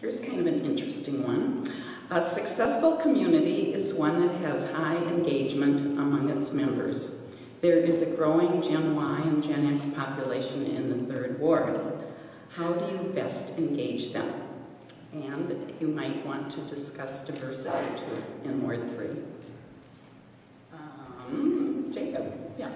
Here's kind of an interesting one. A successful community is one that has high engagement among its members. There is a growing Gen Y and Gen X population in the Third Ward. How do you best engage them? And you might want to discuss diversity too in Ward 3. Jacob, yeah.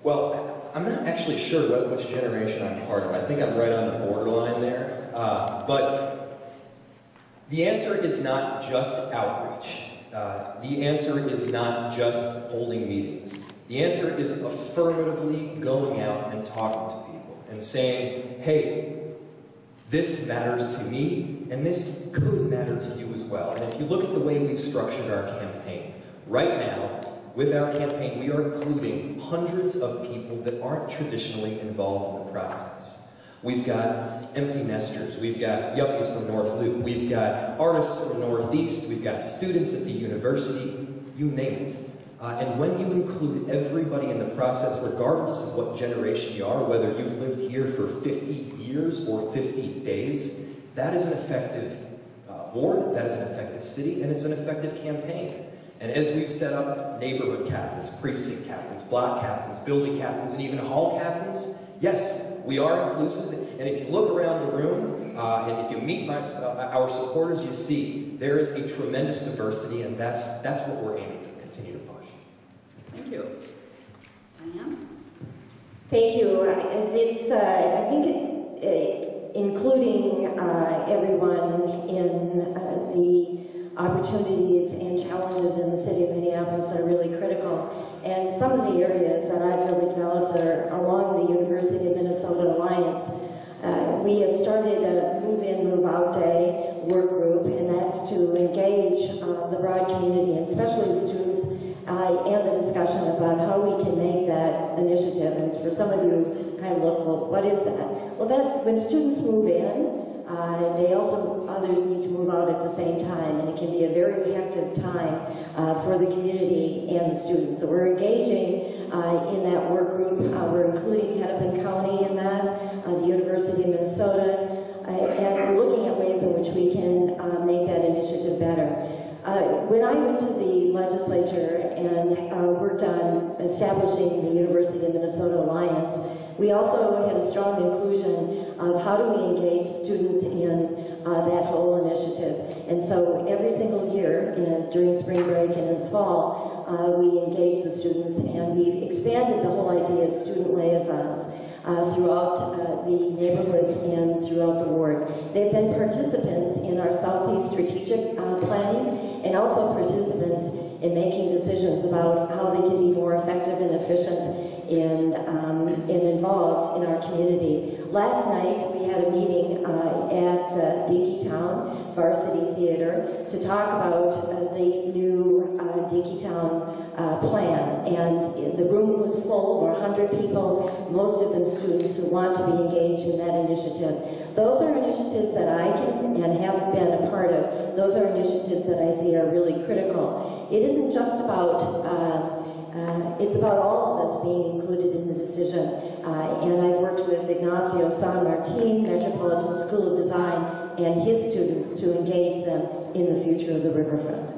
Well, I'm not actually sure which generation I'm part of. I think I'm right on the borderline there. But the answer is not just outreach. The answer is not just holding meetings. The answer is affirmatively going out and talking to people and saying, hey, this matters to me, and this could matter to you as well. And if you look at the way we've structured our campaign, right now, with our campaign, we are including hundreds of people that aren't traditionally involved in the process. We've got empty nesters, we've got yuppies from North Loop, we've got artists from Northeast, we've got students at the university, you name it. And when you include everybody in the process, regardless of what generation you are, whether you've lived here for 50 years or 50 days, that is an effective ward, that is an effective city, and it's an effective campaign. And as we've set up neighborhood captains, precinct captains, block captains, building captains, and even hall captains, yes, we are inclusive. And if you look around the room, and if you meet our supporters, you see there is a tremendous diversity, and that's what we're aiming to continue to push. Thank you. Diane? Thank you. I think including everyone in the opportunities and challenges in the city of Minneapolis are really critical. And some of the areas that I've really developed are along the University of Minnesota Alliance. We have started a move-in, move-out day work group, and that's to engage the broad community, and especially the students, and the discussion about how we can make that initiative. And for some of you, kind of look, well, what is that? Well, that when students move in, others need to move out at the same time, and it can be a very active time for the community and the students. So we're engaging in that work group. We're including Hennepin County in that, the University of Minnesota, and we're looking at ways in which we can make that initiative better. When I went to the legislature and worked on establishing the University of Minnesota Alliance, we also had a strong inclusion of how do we engage students in that whole initiative. And so every single year, during spring break and in the fall, we engage the students, and we've expanded the whole idea of student liaisons throughout the neighborhoods and throughout the ward. They've been participants in our Southeast strategic planning, and also participants in making decisions about how they can be more effective and efficient and involved in our community. Last night we had a meeting at Dinkytown Varsity Theater to talk about the new Dinkytown plan, and the room was full, over 100 people, most of them students who want to be engaged in that initiative. Those are initiatives that I can and have been a part of. Those are initiatives that I see are really critical. It isn't just about it's about all of us being included in the decision. And I've worked with Ignacio San Martin, Metropolitan School of Design, and his students to engage them in the future of the riverfront.